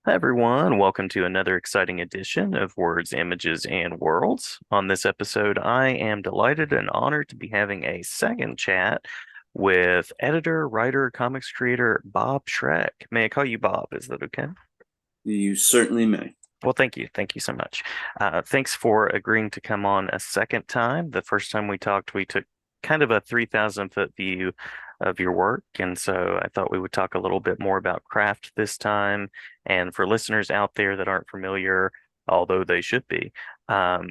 Hi, everyone. Welcome to another exciting edition of Words, Images, and Worlds. On this episode, I am delighted and honored to be having a second chat with editor, writer, comics creator Bob Schreck. May I call you Bob? Is that okay? You certainly may. Well, thank you. Thank you so much. Thanks for agreeing to come on a second time. The first time we talked, we took kind of a 3,000-foot view of your work. And so I thought we would talk a little bit more about craft this time. And for listeners out there that aren't familiar, although they should be,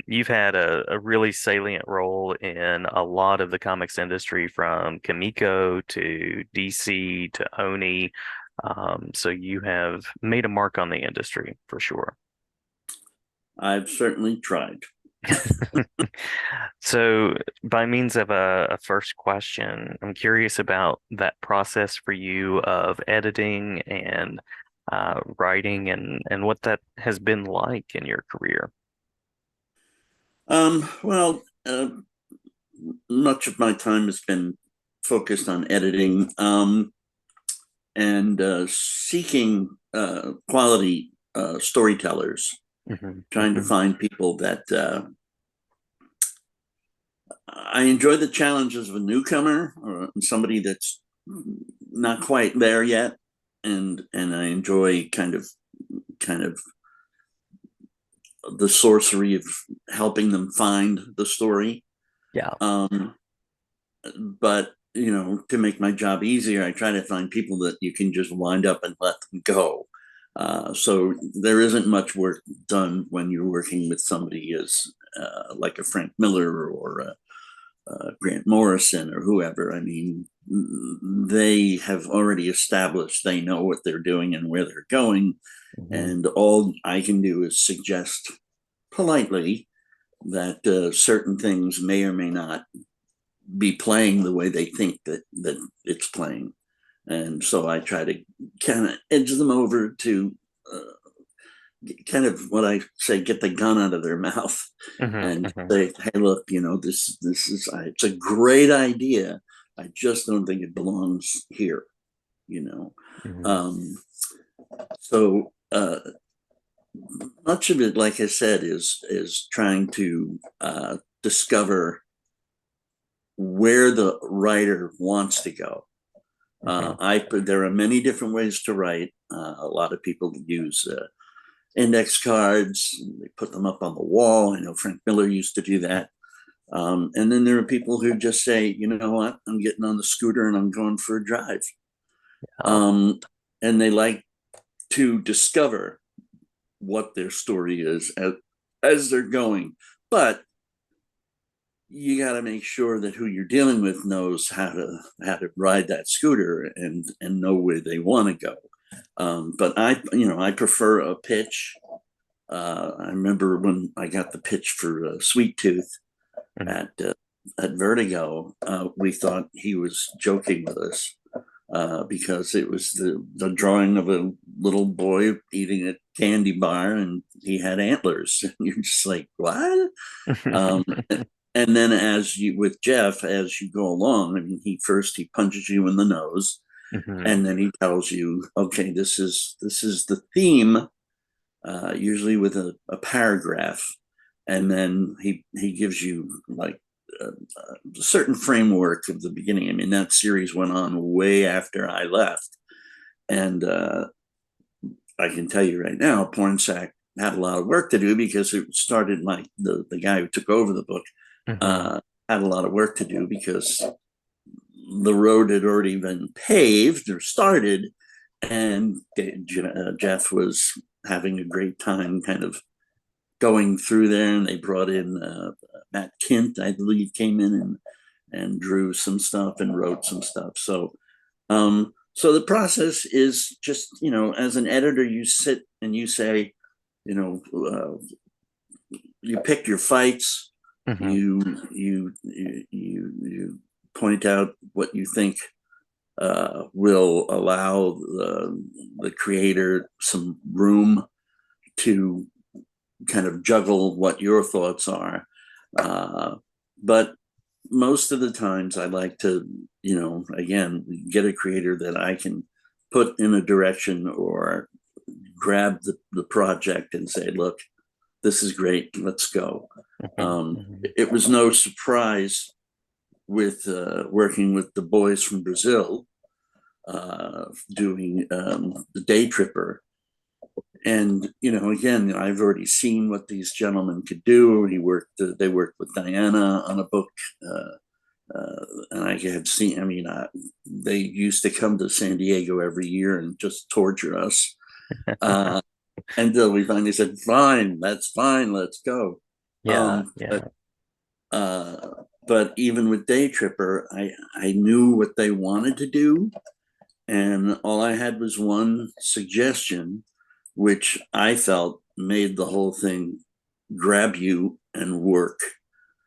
you've had a really salient role in a lot of the comics industry from Kamiko to DC to Oni. So you have made a mark on the industry for sure. I've certainly tried. So, by means of a first question, I'm curious about that process for you of editing and writing and what that has been like in your career. Well, much of my time has been focused on editing and seeking quality storytellers, Hmm. trying to Hmm. find people that I enjoy the challenges of a newcomer or somebody that's not quite there yet, and I enjoy kind of the sorcery of helping them find the story. Yeah. Um, but to make my job easier, I try to find people that you can just wind up and let them go. So there isn't much work done when you're working with somebody as like a Frank Miller or Grant Morrison or whoever. I mean, they have already established they know what they're doing and where they're going, Hmm. and all I can do is suggest politely that certain things may or may not be playing the way they think that it's playing, and so I try to kind of edge them over to kind of what I say, get the gun out of their mouth Hmm. and Hmm. say, "Hey, look, this is it's a great idea. I just don't think it belongs here." You know, Hmm. um, so much of it, like I said, is trying to discover where the writer wants to go. Hmm. There are many different ways to write. A lot of people use index cards. They put them up on the wall. I know Frank Miller used to do that. And then there are people who just say, you know what, I'm getting on the scooter and I'm going for a drive. Oh. And they like to discover what their story is as they're going. But you got to make sure that who you're dealing with knows how to ride that scooter and know where they want to go. But I prefer a pitch. I remember when I got the pitch for Sweet Tooth Hmm. at uh, at Vertigo, we thought he was joking with us because it was the drawing of a little boy eating a candy bar and he had antlers. And you're just like, what? Um, and then as you with Jeff, as you go along, I mean, he punches you in the nose, Hmm. and then he tells you, okay, this is the theme, usually with a paragraph, and then he gives you like a certain framework of the beginning. I mean, that series went on way after I left, and I can tell you right now, Pornsack had a lot of work to do because it started like the guy who took over the book Hmm. uh, had a lot of work to do because the road had already been paved or started, and Jeff was having a great time kind of going through there, and they brought in Matt Kint, I believe, came in and drew some stuff and wrote some stuff. So the process is just, as an editor, you sit and you say, you know, you pick your fights, Hmm. you point out what you think will allow the creator some room to kind of juggle what your thoughts are. Uh, but most of the times I like to, again, get a creator that I can put in a direction or grab the project and say, look, this is great, let's go. Mhm, mhm, It was no surprise with working with the boys from Brazil, doing the Day Tripper. And again, I've already seen what these gentlemen could do. They worked with Diana on a book, and I had seen. I mean, they used to come to San Diego every year and just torture us. Uh, until we finally said, "Fine, that's fine, let's go." yeah, Um, yeah. but uh, but even with Day Tripper, I knew what they wanted to do, and all I had was one suggestion, which I felt made the whole thing grab you and work,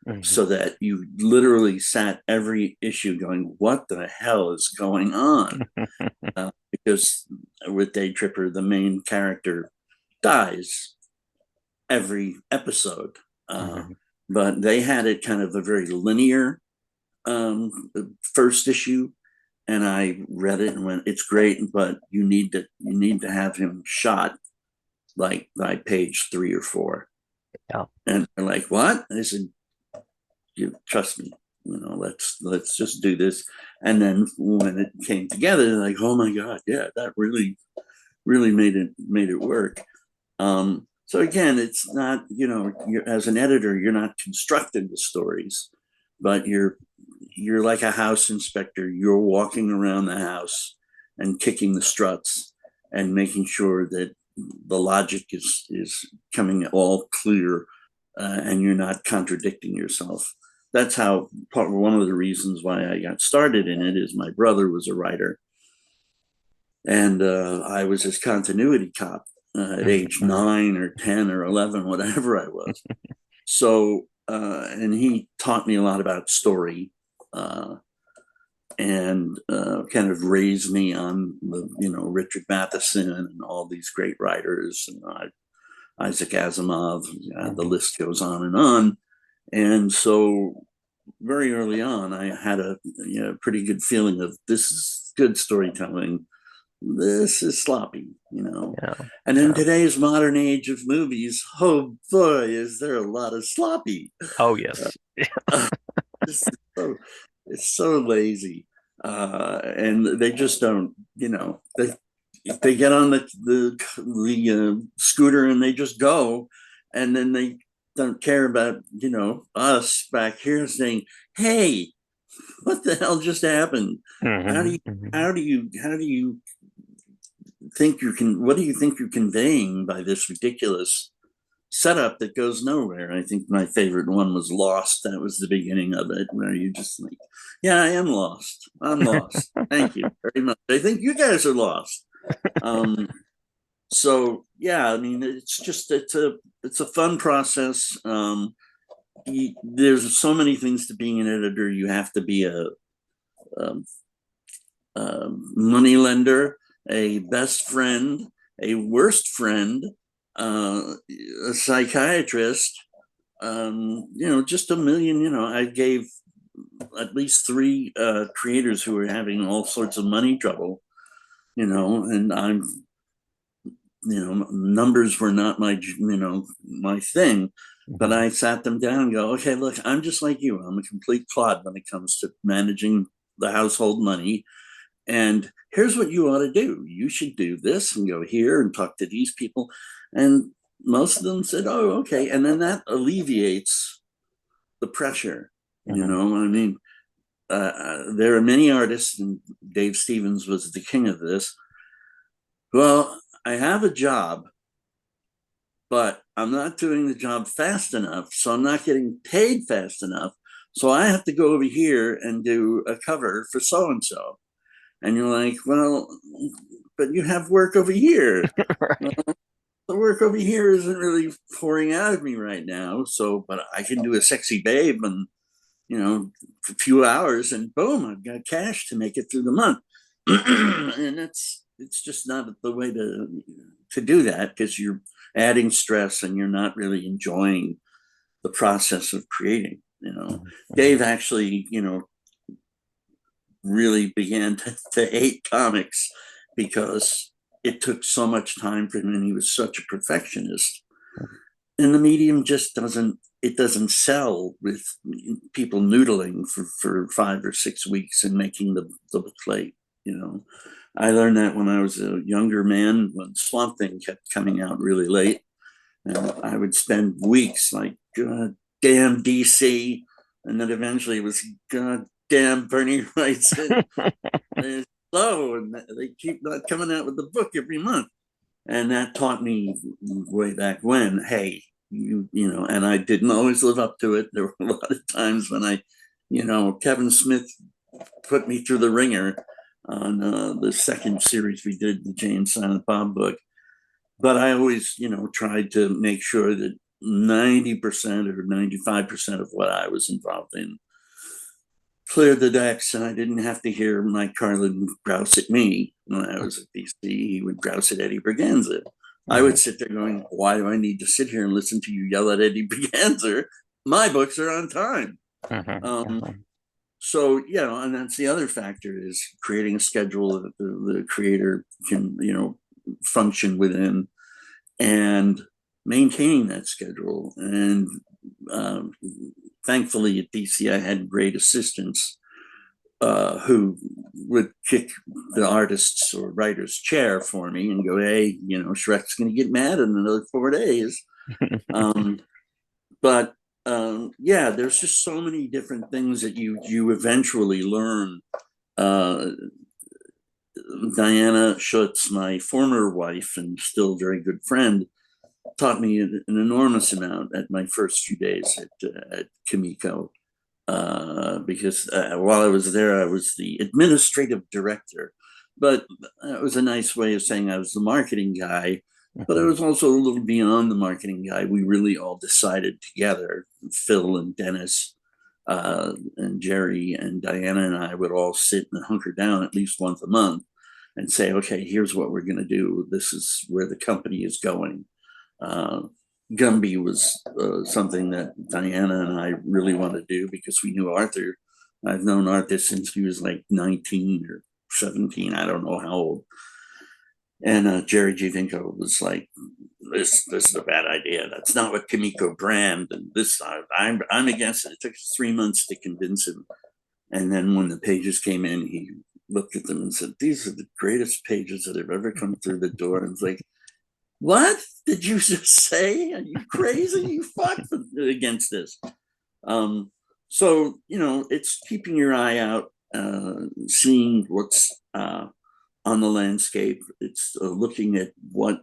Mhm, so that you literally sat every issue going, "What the hell is going on?" Because with Day Tripper, the main character dies every episode. Uh, mhm. but they had it kind of a very linear first issue, and I read it and went, "It's great, but you need to have him shot like by page 3 or 4." Yeah. And they're like, "What?" And I said, "You trust me, let's just do this." And then when it came together, they're like, "Oh my god, yeah, that really made it work." So again, it's not, you're, as an editor, you're not constructing the stories, but you're like a house inspector. You're walking around the house and kicking the struts and making sure that the logic is coming all clear, and you're not contradicting yourself. That's how one of the reasons why I got started in it is my brother was a writer, and I was his continuity cop at Mhm, age mhm. 9 or 10 or 11, whatever I was. So, and he taught me a lot about story, uh, and kind of raised me on Richard Matheson and all these great writers, and Isaac Asimov. The Mhm. list goes on and on. And so, very early on, I had a pretty good feeling of this is good storytelling, this is sloppy. Yeah, And in yeah. today's modern age of movies, oh boy, is there a lot of sloppy. Oh, Uh, yes. it's, so, it's so lazy. And they just don't, they get on the scooter and they just go, and then they don't care about, us back here saying, "Hey, what the hell just happened? How do Mhm, you, mhm. how do you what do you think you're conveying by this ridiculous setup that goes nowhere?" I think my favorite one was Lost. That was the beginning of it, where you just like, "Yeah, I am lost. I'm lost. Thank you very much. I think you guys are lost." Um, so yeah, I mean, it's a fun process. There's so many things to being an editor. You have to be a, money lender, a best friend, a worst friend, a psychiatrist, just a million. I gave at least three creators who were having all sorts of money trouble, and numbers were not my thing. But Mhm. I sat them down and go, "Okay, look, I'm just like you. I'm a complete clod when it comes to managing the household money. And here's what you ought to do. You should do this and go here and talk to these people." And most of them said, "Oh, okay." And then that alleviates the pressure. Mhm. I mean, there are many artists, and Dave Stevens was the king of this. "Well, I have a job, but I'm not doing the job fast enough. So I'm not getting paid fast enough. So I have to go over here and do a cover for so and so." And you're like, "Well, but you have work over here." "Well, Right. the work over here isn't really pouring out of me right now. So, but I can do a sexy babe and, a few hours, and boom, I've got cash to make it through the month." And it's just not the way to do that, because you're adding stress and you're not really enjoying the process of creating. Mhm, mhm. Dave actually, really began to hate comics because it took so much time for him, and he was such a perfectionist. And the medium just doesn't sell with people noodling for 5 or 6 weeks and making the plate, you know. I learned that when I was a younger man, when Swamp Thing kept coming out really late. And I would spend weeks like, God damn DC. And then eventually it was, God damn Bernie Wrightson. They're slow and they keep not coming out with the book every month. And that taught me way back when, hey, you know, and I didn't always live up to it. There were a lot of times when Kevin Smith put me through the ringer on the second series we did, the Jane Silent Bob book. But I always, tried to make sure that 90% or 95% of what I was involved in cleared the decks, and I didn't have to hear Mike Carlin grouse at me when I was at DC. He would grouse at Eddie Berganza. I would sit there going, why do I need to sit here and listen to you yell at Eddie Berganza? My books are on time. So, and that's the other factor, is creating a schedule that the creator can, function within, and maintaining that schedule. And thankfully at DC, I had great assistants who would kick the artist's or writer's chair for me and go, hey, Schreck's going to get mad in another 4 days. But there's just so many different things that you eventually learn. Diana Schutz, my former wife and still very good friend, taught me an enormous amount at my first few days at Kimiko. Because while I was there, I was the administrative director. But it was a nice way of saying I was the marketing guy. But I was also a little beyond the marketing guy. We really all decided together, Phil and Dennis and Jerry and Diana and I would all sit and hunker down at least once a month and say, okay, here's what we're going to do. This is where the company is going. Gumby was something that Diana and I really wanted to do because we knew Arthur. I've known Arthur since he was like 19 or 17. I don't know how old. And Jerry Giovinco was like, this is a bad idea. That's not what Kimiko brand. And this, I'm against it. It took us 3 months to convince him. And then when the pages came in, he looked at them and said, these are the greatest pages that have ever come through the door. And it's like, what did you just say? Are you crazy? You fuck against this. So, it's keeping your eye out, seeing what's on the landscape. It's looking at what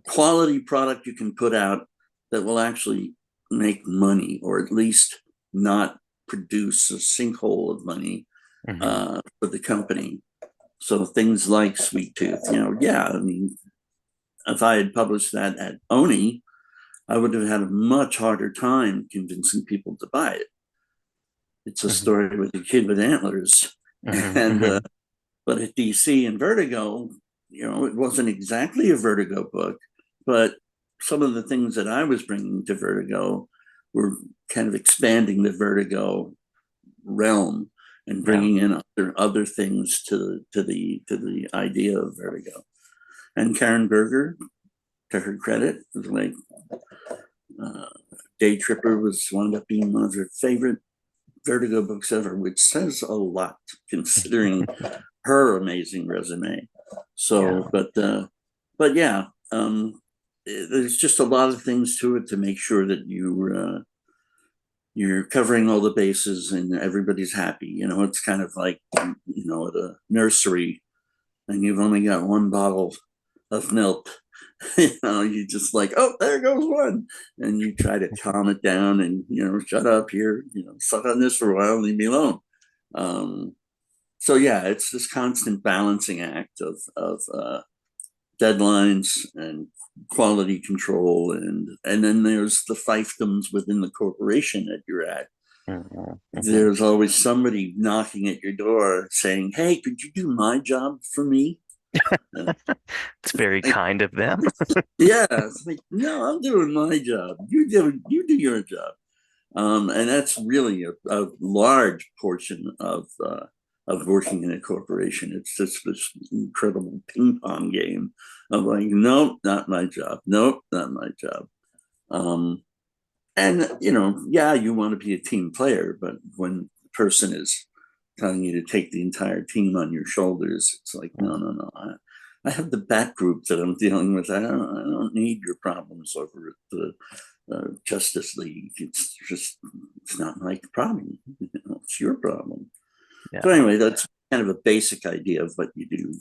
quality product you can put out that will actually make money, or at least not produce a sinkhole of money for the company. So things like Sweet Tooth, if I had published that at Oni, I would have had a much harder time convincing people to buy it. It's a story with a kid with antlers. And but at DC and Vertigo, it wasn't exactly a Vertigo book, but some of the things that I was bringing to Vertigo were kind of expanding the Vertigo realm and bringing in other things to the idea of Vertigo. And Karen Berger, to her credit, was like, Day Tripper wound up being one of her favorite Vertigo books ever, which says a lot considering her amazing resume. So, but yeah, there's just a lot of things to it to make sure that you're covering all the bases and everybody's happy. It's kind of like, at a nursery and you've only got one bottle of milk. You just like, oh, there goes one. And you try to calm it down and, shut up here, suck on this for a while, leave me alone. So yeah, it's this constant balancing act of deadlines and quality control, and then there's the fiefdoms within the corporation that you're at. There's always somebody knocking at your door saying, hey, could you do my job for me? It's very kind of them. Yeah, it's like, no, I'm doing my job. You do your job. And that's really a large portion of of working in a corporation. It's just this incredible ping pong game of like, nope, not my job. Nope, not my job. Um, and yeah, you want to be a team player, but when the person is telling you to take the entire team on your shoulders, it's like, no, no, no. I have the back group that I'm dealing with. I don't need your problems over at the Justice League. It's not my problem. It's your problem. So Yeah. anyway, that's kind of a basic idea of what you do.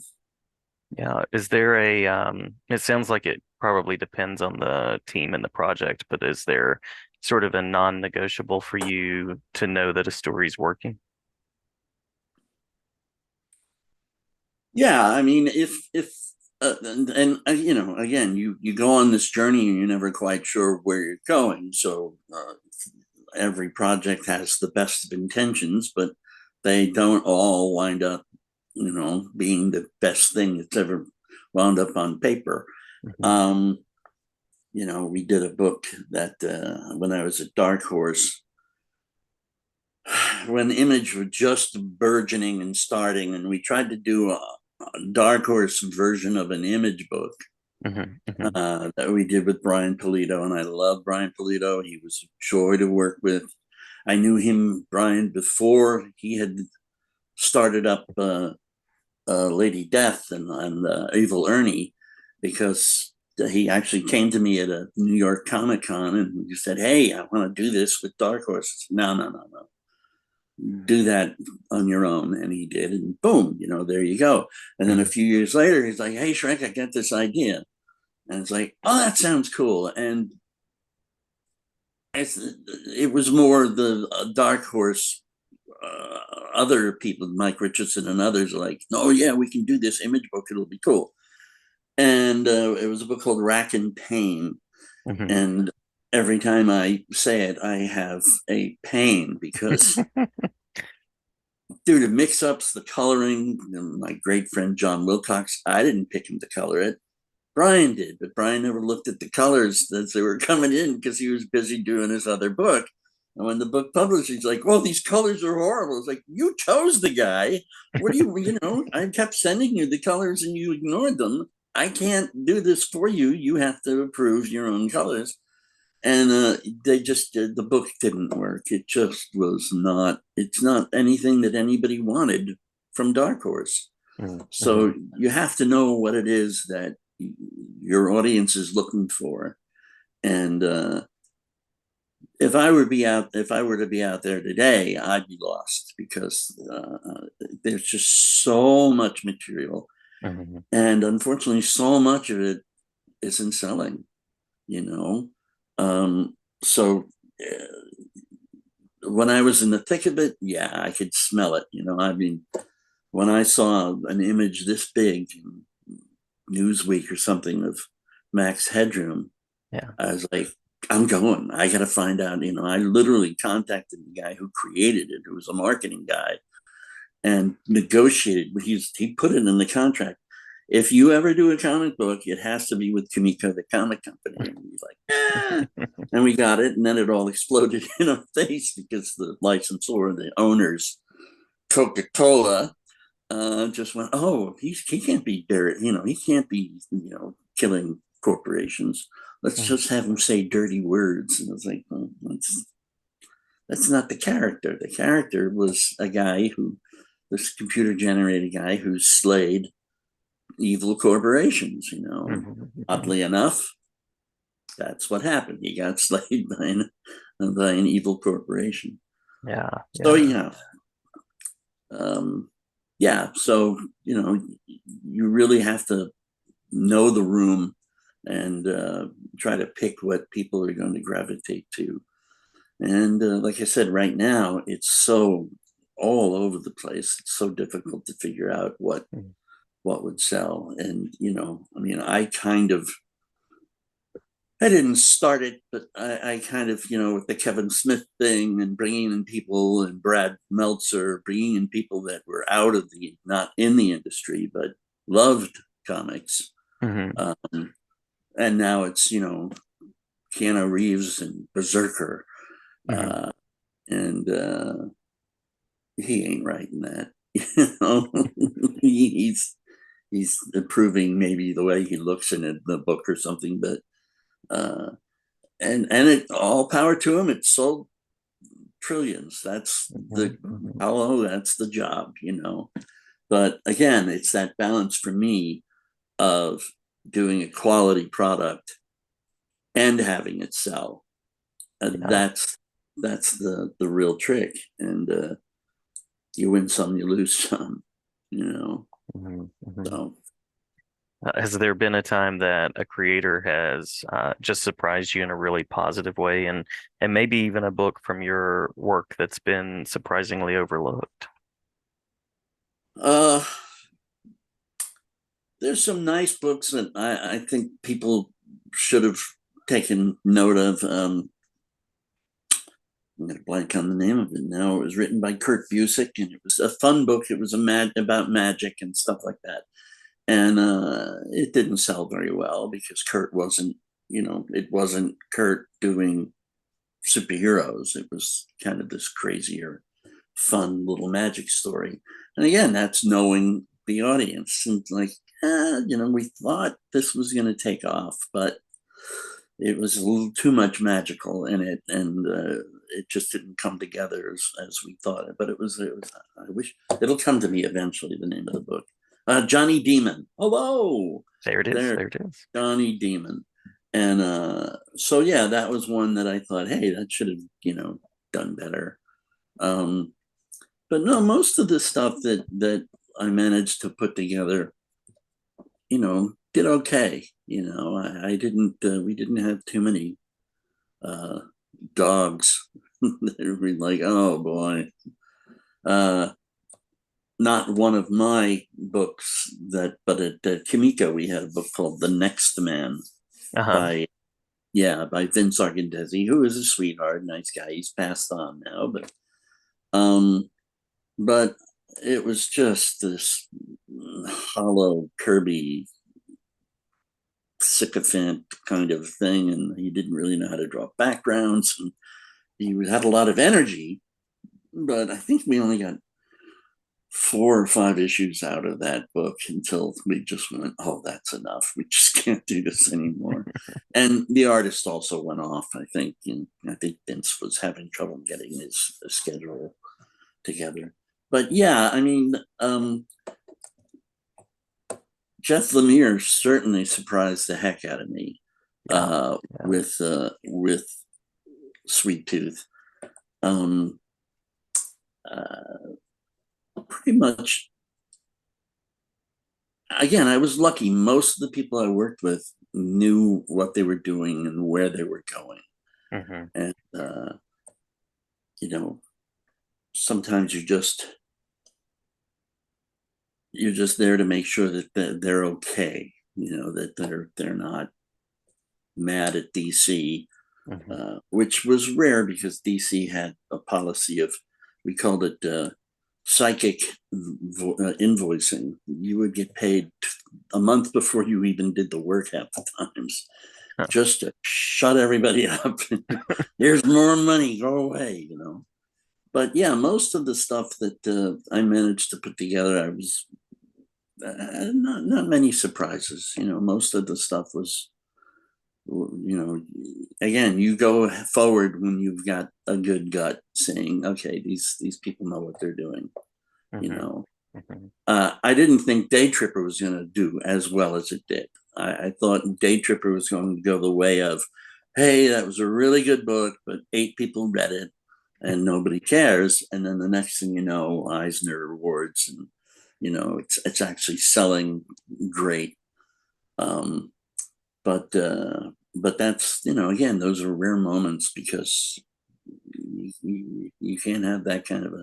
Yeah. Is there it sounds like it probably depends on the team and the project, but is there sort of a non-negotiable for you to know that a story's working? Yeah, I mean, if again, you go on this journey and you're never quite sure where you're going. So every project has the best of intentions, but they don't all wind up, being the best thing that's ever wound up on paper. Hmm. Um, we did a book that when I was at Dark Horse, when Image was just burgeoning and starting, and we tried to do a Dark Horse version of an Image book Hmm. Hmm. that we did with Brian Polito, and I love Brian Polito. He was a joy to work with. I knew him, Brian, before he had started up Lady Death and Evil Ernie, because he actually came to me at a New York Comic Con and he said, "Hey, I want to do this with Dark Horse." No, no, no, no. Do that on your own. And he did. And boom, there you go. And then a Hmm. few years later, he's like, "Hey, Schreck, I got this idea." And it's like, "Oh, that sounds cool." And it was more the Dark Horse. Other people, Mike Richardson and others, are like, "Oh yeah, we can do this Image book. It'll be cool." And it was a book called Rack and Pain. Hmm. And every time I say it, I have a pain because, dude, it mix ups the coloring. My great friend John Wilcox, I didn't pick him to color it. Brian did, but Brian never looked at the colors as they were coming in because he was busy doing his other book. And when the book published, he's like, "Well, these colors are horrible." It's like, you chose the guy. What do I kept sending you the colors and you ignored them. I can't do this for you. You have to approve your own colors. And they just the book didn't work. It just was not. It's not anything that anybody wanted from Dark Horse. Hmm. So you have to know what it is that your audience is looking for. And if I were to be out there today, I'd be lost because there's just so much material, Hmm. and unfortunately, so much of it isn't selling. You know, um, so when I was in the thick of it, yeah, I could smell it. I mean, when I saw an image this big, Newsweek or something, of Max Headroom, Yeah. I was like, I'm going. I got to find out. I literally contacted the guy who created it, who was a marketing guy, and negotiated. He put it in the contract. If you ever do a comic book, it has to be with Kimiko, the comic company. And he's like, ah. And we got it, and then it all exploded in our face because the licensor, the owners, Coca-Cola, just went, "Oh, he can't be dirty. He can't be killing corporations. Let's just have him say dirty words." And I was like, "Oh, that's not the character. The character was a guy this computer generated guy who slayed evil corporations. Hmm. Oddly enough, that's what happened. He got slayed by an evil corporation. Yeah. So Yeah. um, yeah. So you really have to know the room and try to pick what people are going to gravitate to. And like I said, right now it's so all over the place. It's so difficult to figure out what would sell. And I mean, I didn't start it, but I kind of, with the Kevin Smith thing and bringing in people, and Brad Meltzer, bringing in people that were not in the industry, but loved comics. Hmm. Um, and now it's, Keanu Reeves and Berserker. Hmm. And he ain't writing that. You know, he's he's improving maybe the way he looks in the book or something, but uh, and it all power to him. It sold trillions. That's Hmm. the Hmm. hello. That's the job, you know. But again, it's that balance for me of doing a quality product and having it sell. And Yeah. that's the real trick. And you win some, you lose some, you know. Hmm. Hmm. So Has there been a time that a creator has just surprised you in a really positive way, and maybe even a book from your work that's been surprisingly overlooked? uh there's some nice books that I think people should have taken note of. I'm going to blank on the name of it now. It was written by Kurt Busiek, and it was a fun book. It was about magic and stuff like that. And it didn't sell very well because Kurt wasn't, it wasn't Kurt doing superheroes. It was kind of this crazier, fun little magic story. And again, that's knowing the audience. And like, we thought this was going to take off, but it was a little too much magical in it, and it just didn't come together as we thought. But it was. I wish it'll come to me eventually. The name of the book, Johnny Demon. Hello, There it is. there, There it is. Johnny Demon. And so yeah, that was one that I thought, hey, that should have done better. Um, but no, most of the stuff that I managed to put together, did okay. I didn't. We didn't have too many uh, dogs. They were like, oh boy. Uh, Not one of my books but at Kimiko we had a book called The Next Man Uh-huh. by by Vince Argentesi, who is a sweetheart, nice guy. He's passed on now, um, but it was just this hollow Kirby sycophant kind of thing, and he didn't really know how to draw backgrounds, and he had a lot of energy, but I think we only got 4 or 5 issues out of that book until we just went, oh, that's enough. We just can't do this anymore. And the artist also went off, I think. And I think Vince was having trouble getting his schedule together. But yeah, I mean, Jeff Lemire certainly surprised the heck out of me Yeah. Yeah. with Sweet Tooth. Um, uh, Pretty much, again, I was lucky. Most of the people I worked with knew what they were doing and where they were going. Hmm. And, you know, sometimes you're just there to make sure that they're okay, that they're not mad at DC, Hmm. which was rare because DC had a policy of, we called it psychic invoicing. You would get paid a month before you even did the work half the times, Huh. just to shut everybody up. Here's more money, go away. But yeah, most of the stuff that I managed to put together, I was not many surprises. Most of the stuff was, again, you go forward when you've got a good gut, saying, okay, these people know what they're doing. You Hmm. know, Hmm. I didn't think Day Tripper was going to do as well as it did. I thought Day Tripper was going to go the way of, hey, that was a really good book, but 8 people read it and nobody cares. And then the next thing you know, Eisner Awards, and it's actually selling great. Um, but that's again, those are rare moments because you can't have that kind of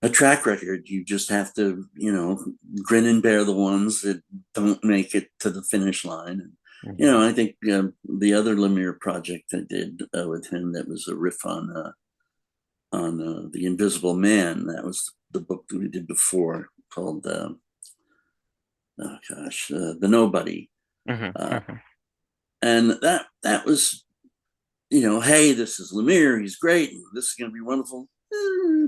a track record. You just have to, grin and bear the ones that don't make it to the finish line. And, Hmm. I think the other Lemire project I did with him, that was a riff on The Invisible Man. That was the book that we did before, called, oh gosh, The Nobody. Hmm. Uh, Hmm. and that was, hey, this is Lemire. He's great. This is going to be wonderful.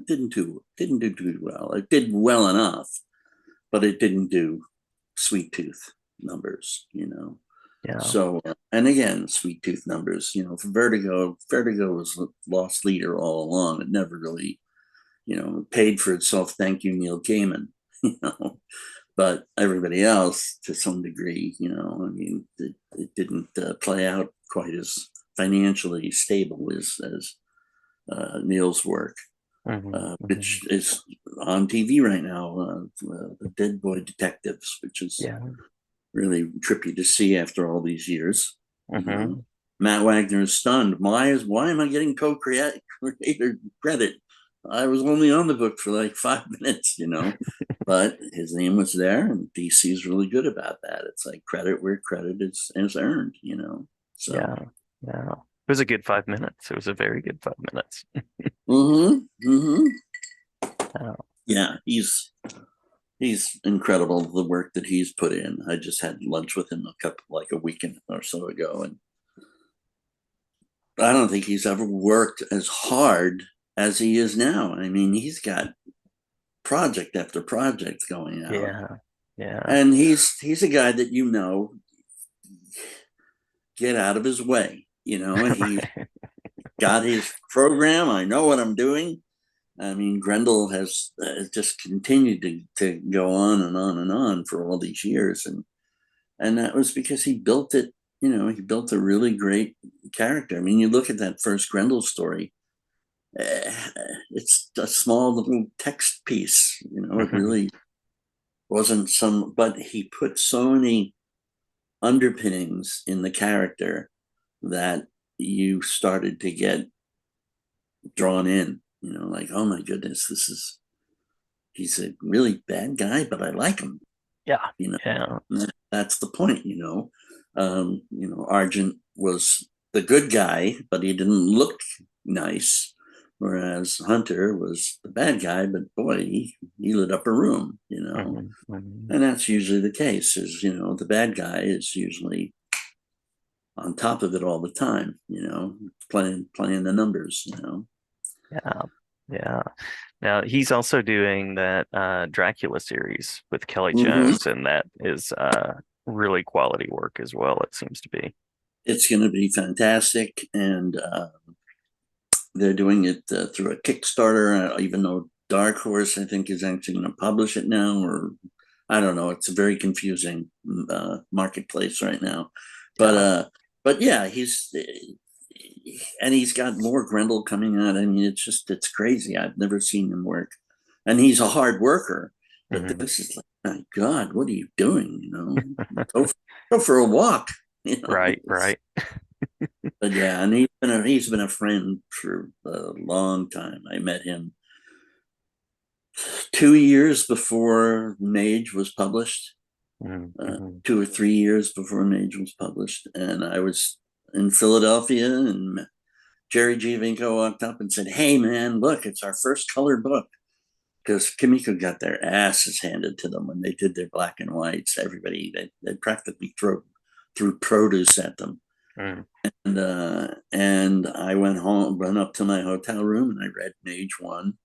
didn't do too well. It did well enough, but it didn't do Sweet Tooth numbers. Yeah. So, and again, Sweet Tooth numbers, for Vertigo was a lost leader all along. It never really, paid for itself. Thank you, Neil Gaiman. You know, but everybody else, to some degree, I mean, it didn't play out quite as financially stable as Neil's work, Hmm. Hmm. which is on TV right now, the Dead Boy Detectives, which is Yeah. really trippy to see after all these years. You know, Hmm. Matt Wagner is stunned. Why am I getting co-creator credit? I was only on the book for like 5 minutes. But his name was there, and DC is really good about that. It's like credit where credit is earned. Yeah. So, Yeah. It was a good 5 minutes. It was a very good 5 minutes. mm-hmm, mm-hmm. Uh, Yeah, he's incredible. The work that he's put in. I just had lunch with him like a weekend or so ago, and I don't think he's ever worked as hard as he is now. I mean, he's got project after project going out, yeah. Yeah. and he's a guy that get out of his way. He's Right. got his program. I know what I'm doing. I mean, Grendel has just continued to go on and on and on for all these years, and that was because he built it. He built a really great character. I mean, you look at that first Grendel story. uh, it's a small little text piece. It Hmm. really wasn't but he put so many underpinnings in the character that you started to get drawn in. Like, oh my goodness, he's a really bad guy, but I like him. Yeah. You Yeah. know, that's the point. Argent was the good guy, but he didn't look nice. Whereas Hunter was the bad guy, but boy, he lit up a room. Hmm. Hmm. And that's usually the case, the bad guy is usually on top of it all the time, playing the numbers. Yeah. Yeah. Now he's also doing that Dracula series with Kelly Mm-hmm. Jones, and that is really quality work as well, it seems to be. It's going to be fantastic. And they're doing it through a Kickstarter, even though Dark Horse, I think, is actually going to publish it now, or I don't know. It's a very confusing marketplace right now, but Yeah. uh, but yeah, and he's got more Grendel coming out. I mean, it's crazy. I've never seen him work, and he's a hard worker. But Hmm. this is like, my God, what are you doing? Go go for a walk. You know, Right. Right. but yeah, and he's been a friend for a long time. I met him 2 years before Mage was published, Mm-hmm. 2 or 3 years before Mage was published, and I was in Philadelphia, and Jerry G. Vinco walked up and said, "Hey, man, look, it's our first colored book." Because Kimiko got their asses handed to them when they did their black and whites. Everybody, they practically threw produce at them. Mm-hmm. And I went up to my hotel room, and I read Mage One,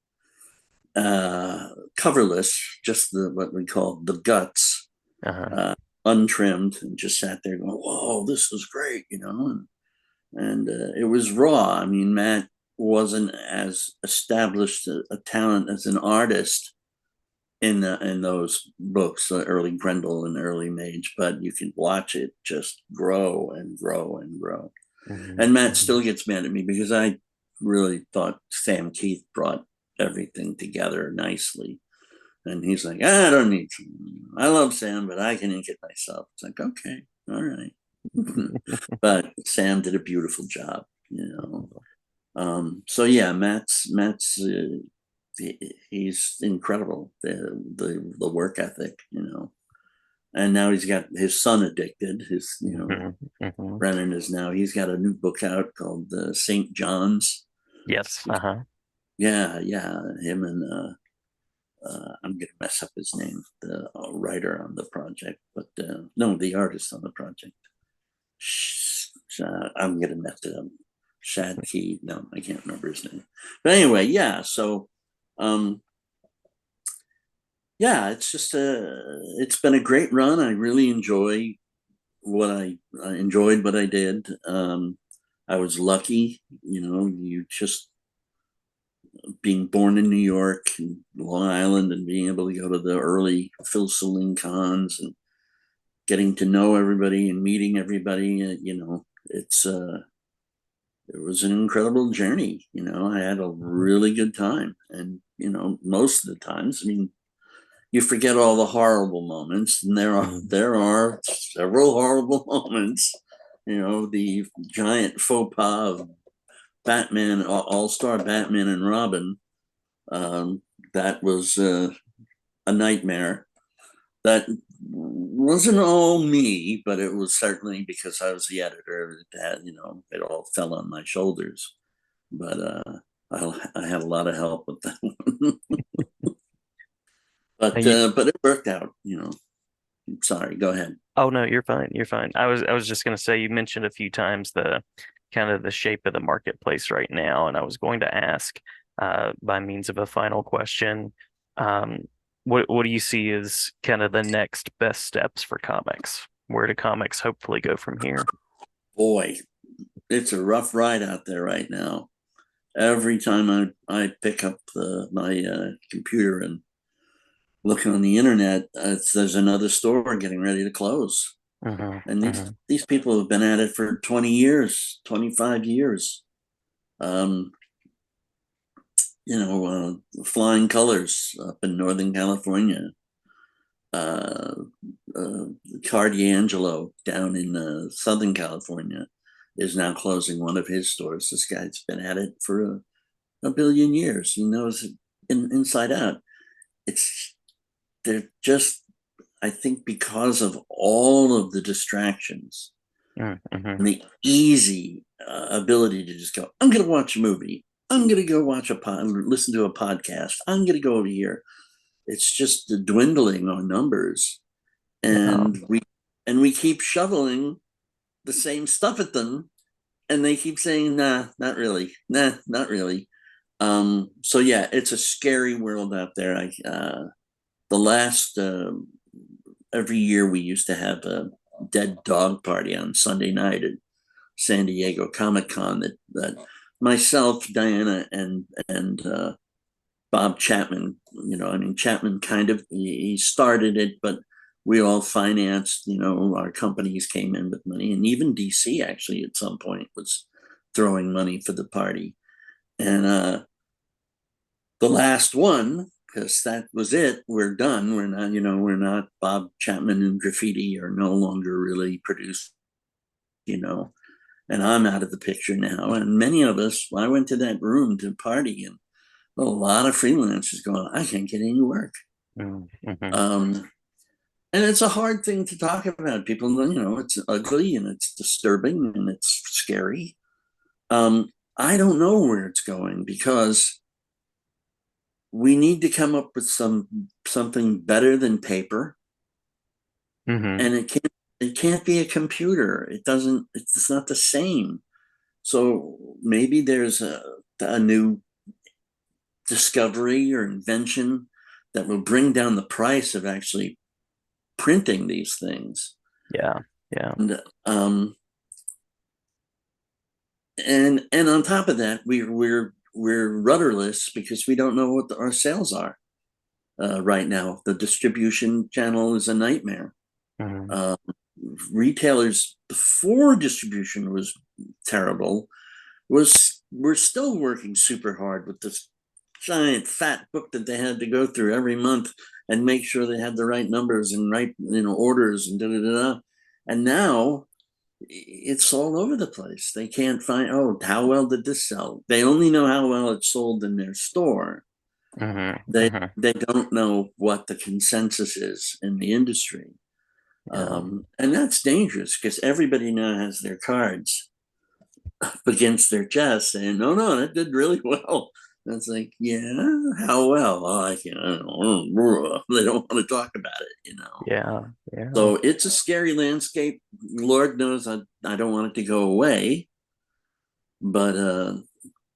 coverless, just what we call the guts, Uh-huh. uh, untrimmed, and just sat there going, "Whoa, this is great." And it was raw. I mean, Matt wasn't as established a talent as an artist in those books, early Grendel and early Mage, but you can watch it just grow and grow and grow. Mm-hmm. And Matt Mm-hmm. still gets mad at me because I really thought Sam Keith brought everything together nicely. And he's like, I don't need to. I love Sam, but I can ink it myself. It's like, okay, all right. But Sam did a beautiful job. So yeah, Matt's he's incredible. The work ethic. And now he's got his son addicted. Mm-hmm. Mm-hmm. Brennan is now, he's got a new book out called St. John's. Yes. Which, Uh-huh. yeah, yeah, him and I'm gonna mess up his name, the writer on the project, but no, the artist on the project. I'm gonna mess it up. Shadkey. No, I can't remember his name. But anyway, yeah. So, um, yeah, it's been a great run. I really I enjoyed what I did. I was lucky, you just being born in New York and Long Island and being able to go to the early Phil Saline cons and getting to know everybody and meeting everybody. It was an incredible journey. I had a really good time, and most of the times, I mean, you forget all the horrible moments, and Mhm. there are several horrible moments. The giant faux pas of Batman, All Star Batman and Robin. That was a nightmare. That wasn't all me, but it was certainly because I was the editor. That it all fell on my shoulders. But I had a lot of help with that one. Now you, But it worked out. Sorry, go ahead. oh no, you're fine. You're fine. I was just gonna say you mentioned a few times the kind of the shape of the marketplace right now, and I was going to ask, by means of a final question, um, what do you see as kind of the next best steps for comics? Where do comics hopefully go from here? Boy, it's a rough ride out there right now. Every time I pick up my computer and look on the internet, there's another store getting ready to close. Hmm. And Hmm. these people have been at it for 20 years, 25 years. Um, Flying Colors up in Northern California, uh, uh, Cardiangelo down in Southern California is now closing one of his stores. This guy's been at it for a billion years. He knows it inside out. It's they're just, I think, because of all of the distractions Hmm. and the easy ability to just go, I'm going to watch a movie. I'm going to go watch listen to a podcast. I'm going to go over here. It's just dwindling our numbers, Yeah. and we keep shoveling the same stuff at them, and they keep saying, "Nah, not really. Nah, not really." So yeah, it's a scary world out there. The last every year we used to have a dead dog party on Sunday night at San Diego Comic Con that myself, Diana, and Bob Chapman. I mean, Chapman kind of he started it, but we all financed. Our companies came in with money, and even DC actually at some point was throwing money for the party. And the last one, because that was it. We're done. We're not Bob Chapman and graffiti are no longer really produced. You know, and I'm out of the picture now. And many of us, I went to that room to party, and a lot of freelancers going, I can't get any work. Hmm. Um, and it's a hard thing to talk about. People, it's ugly and it's disturbing and it's scary. I don't know where it's going because we need to come up with something better than paper, Hmm. and it can't be a computer. It's not the same. So maybe there's a new discovery or invention that will bring down the price of actually printing these things. Yeah. Yeah. And and on top of that, we're rudderless because we don't know what our sales are right now. The distribution channel is a nightmare. Hmm. Um, Retailers before distribution was terrible we're still working super hard with this giant fat book that they had to go through every month and make sure they had the right numbers and right orders and da da da. And now it's all over the place. They can't find, oh, how well did this sell? They only know how well it sold in their store. Hmm. They Hmm. they don't know what the consensus is in the industry. Yeah. And that's dangerous because everybody now has their cards against their chest saying, no, no, that did really well. And it's like, yeah, how well? Oh, I can't, I don't know. They don't want to talk about it. Yeah. Yeah. So it's a scary landscape. Lord knows I don't want it to go away. but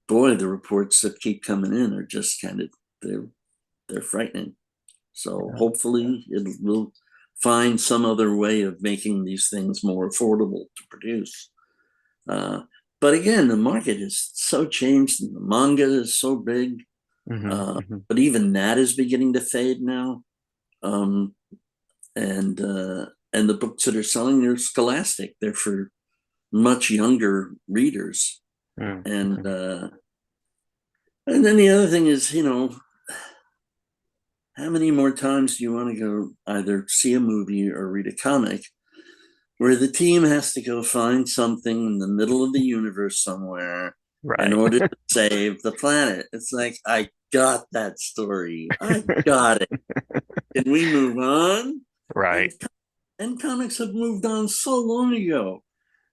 boy, the reports that keep coming in are just kind of they're they're frightening. So Yeah. hopefully it will find some other way of making these things more affordable to produce. Uh, but again, the market is so changed, and the manga is so big. Hmm. Hmm. But even that is beginning to fade now. Um, and the books that are selling are scholastic. They're for much younger readers. And Hmm. and then the other thing is, how many more times do you want to go either see a movie or read a comic where the team has to go find something in the middle of the universe somewhere in Right. order to save the planet? It's like, I got that story. I got it. Can we move on? Right. And comics have moved on so long ago.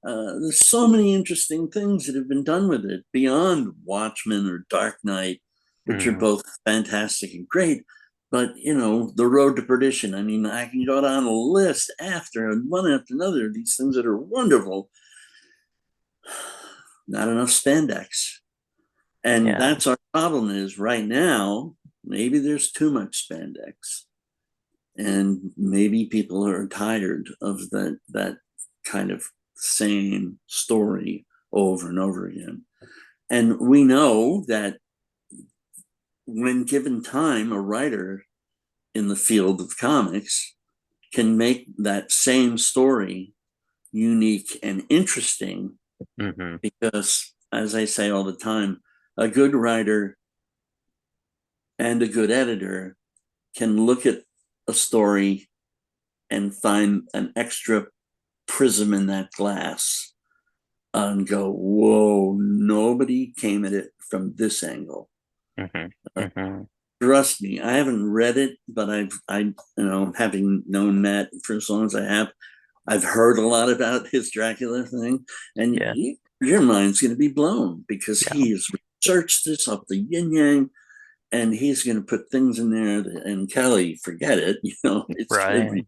There's so many interesting things that have been done with it beyond Watchmen or Dark Knight, which are Hmm. both fantastic and great. But the road to perdition. I mean, I can go down a list after and one after another. These things that are wonderful. Not enough spandex, and Yeah. that's our problem. Is right now maybe there's too much spandex, and maybe people are tired of that kind of same story over and over again. And we know that when given time, a writer in the field of comics can make that same story unique and interesting Hmm. because, as I say all the time, a good writer and a good editor can look at a story and find an extra prism in that glass and go, whoa, nobody came at it from this angle. Hmm. Uh, Hmm. Trust me, I haven't read it, but having known Matt for as long as I have, I've heard a lot about his Dracula thing, and Yeah. your mind's going to be blown because Yeah. he's researched this up the yin yang, and he's going to put things in there. And Kelly, forget it. It's going to Right.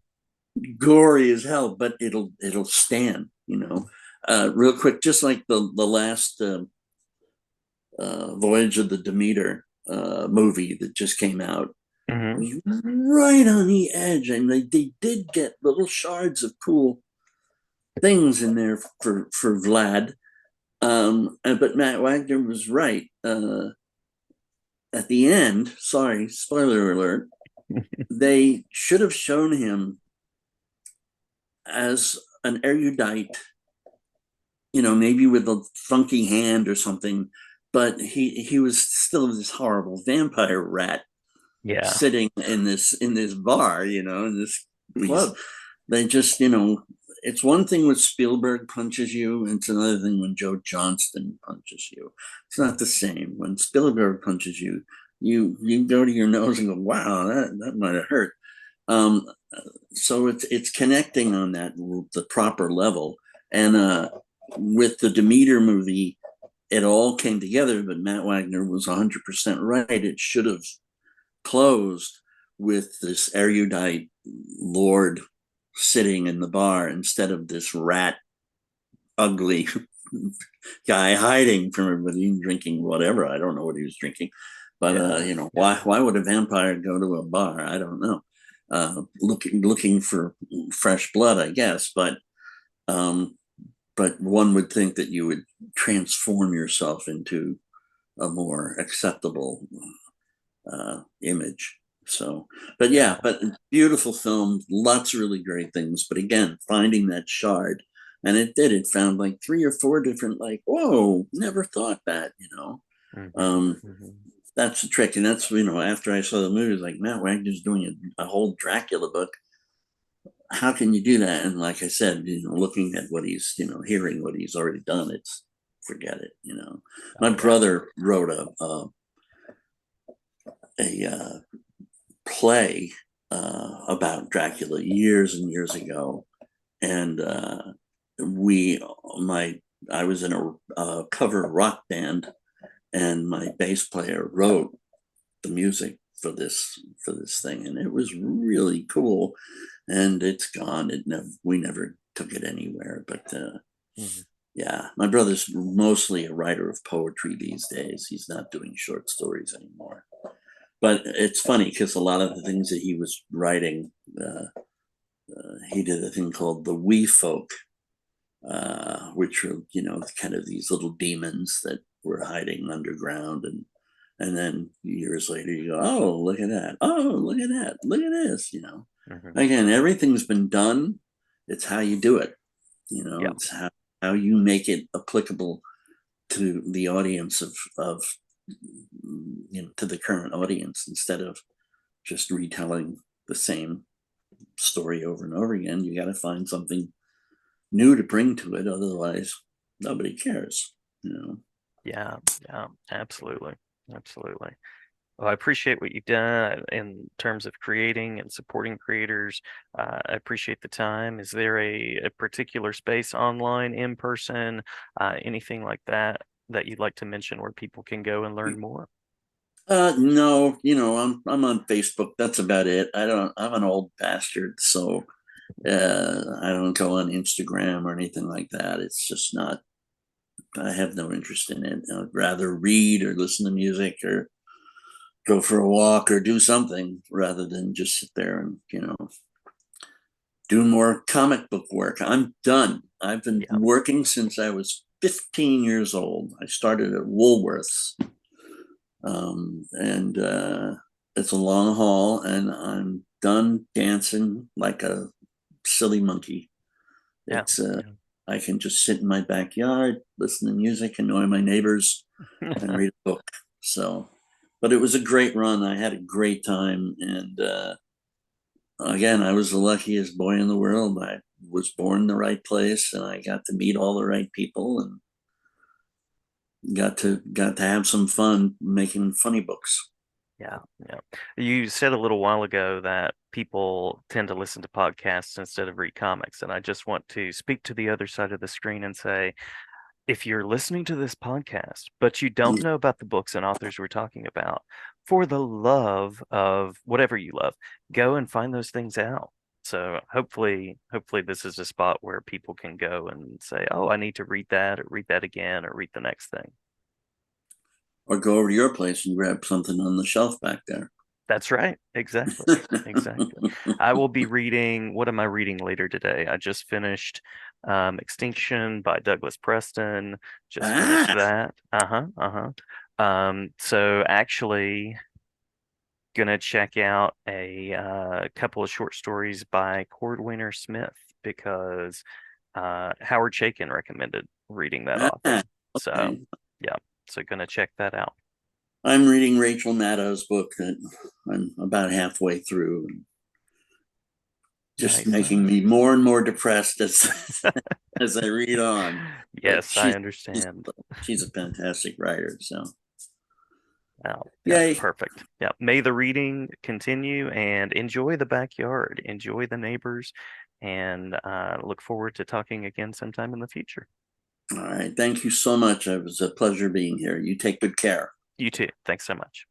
be gory as hell, but it'll stand. Real quick, just like the last Voyage of the Demeter movie that just came out Hmm. was right on the edge, and they did get little shards of cool things in there for Vlad. But Matt Wagner was right. At the end, sorry, spoiler alert, they should have shown him as an erudite, maybe with a funky hand or something, but he was still this horrible vampire rat Yeah. sitting in this bar, in this club. They just, it's one thing when Spielberg punches you, and it's another thing when Joe Johnston punches you. It's not the same. When Spielberg punches you, you go to your nose and go, "Wow, that might have hurt." Um, so it's connecting on the proper level, and with the Demeter movie, it all came together. But Matt Wagner was 100% right. It should have closed with this erudite lord sitting in the bar instead of this rat, ugly guy hiding from everybody and drinking whatever. I don't know what he was drinking, but Yeah. why would a vampire go to a bar? I don't know. Looking for fresh blood, I guess, um, but one would think that you would transform yourself into a more acceptable image. So, but Yeah. yeah, but beautiful film, lots of really great things. But again, finding that shard, and it did. It found like three or four different, like, whoa, never thought that. Hmm. Um, Hmm. that's the trick, and that's after I saw the movie, it was like Matt Wagner's doing a whole Dracula book. How can you do that? And like I said, looking at what he's, hearing what he's already done, it's forget it. My Oh yeah. brother wrote a play about Dracula years and years ago, and we my I was in a cover rock band, and my bass player wrote the music for this thing, and it was really cool. And it's gone. We never took it anywhere, but Mhm. Yeah, my brother's mostly a writer of poetry these days. He's not doing short stories anymore. But it's funny because a lot of the things that he was writing, he did a thing called the Wee Folk, which are kind of these little demons that were hiding underground, and then years later you go, oh, look at that, oh, look at that, look at this, Hmm. again, everything's been done. It's how you do it. Yeah. It's how you make it applicable to the audience of to the current audience, instead of just retelling the same story over and over again. You got to find something new to bring to it. Otherwise, nobody cares. Yeah. Yeah. Absolutely. Absolutely. Well, I appreciate what you've done in terms of creating and supporting creators. I appreciate the time. Is there a particular space online, in person, anything like that that you'd like to mention where people can go and learn more? No, I'm on Facebook. That's about it. I'm an old bastard, so I don't go on Instagram or anything like that. It's just not. I have no interest in it. I'd rather read or listen to music or go for a walk or do something rather than just sit there and do more comic book work. I'm done. I've been Yeah. working since I was 15 years old. I started at Woolworths, and it's a long haul, and I'm done dancing like a silly monkey. Yeah. It's I can just sit in my backyard, listen to music, annoy my neighbors, and Yeah. read a book. So, but it was a great run. I had a great time, and again, I was the luckiest boy in the world. I was born in the right place, and I got to meet all the right people, and got to have some fun making funny books. Yeah, yeah. You said a little while ago that people tend to listen to podcasts instead of read comics, and I just want to speak to the other side of the screen and say, if you're listening to this podcast, but you don't know about the books and authors we're talking about, for the love of whatever you love, go and find those things out. So hopefully this is a spot where people can go and say, "Oh, I need to read that or read that again or read the next thing." Or go over to your place and grab something on the shelf back there. That's right. Exactly. Exactly. I will be reading, what am I reading later today? I just finished Extinction by Douglas Preston. Just finished Ah, that. Uh-huh. Uh-huh. So actually gonna check out a couple of short stories by Cordwainer Smith because Howard Chaykin recommended reading that author. ah, So okay. yeah, so gonna check that out. I'm reading Rachel Maddow's book that I'm about halfway through, and just Nice, making nice. me more and more depressed as as I read on. But Yes, I she's understand. she's a fantastic writer. So Oh, yeah, yay! perfect. Yeah, may the reading continue and enjoy the backyard, enjoy the neighbors, and look forward to talking again sometime in the future. All right, thank you so much. It was a pleasure being here. You take good care. You too. Thanks so much.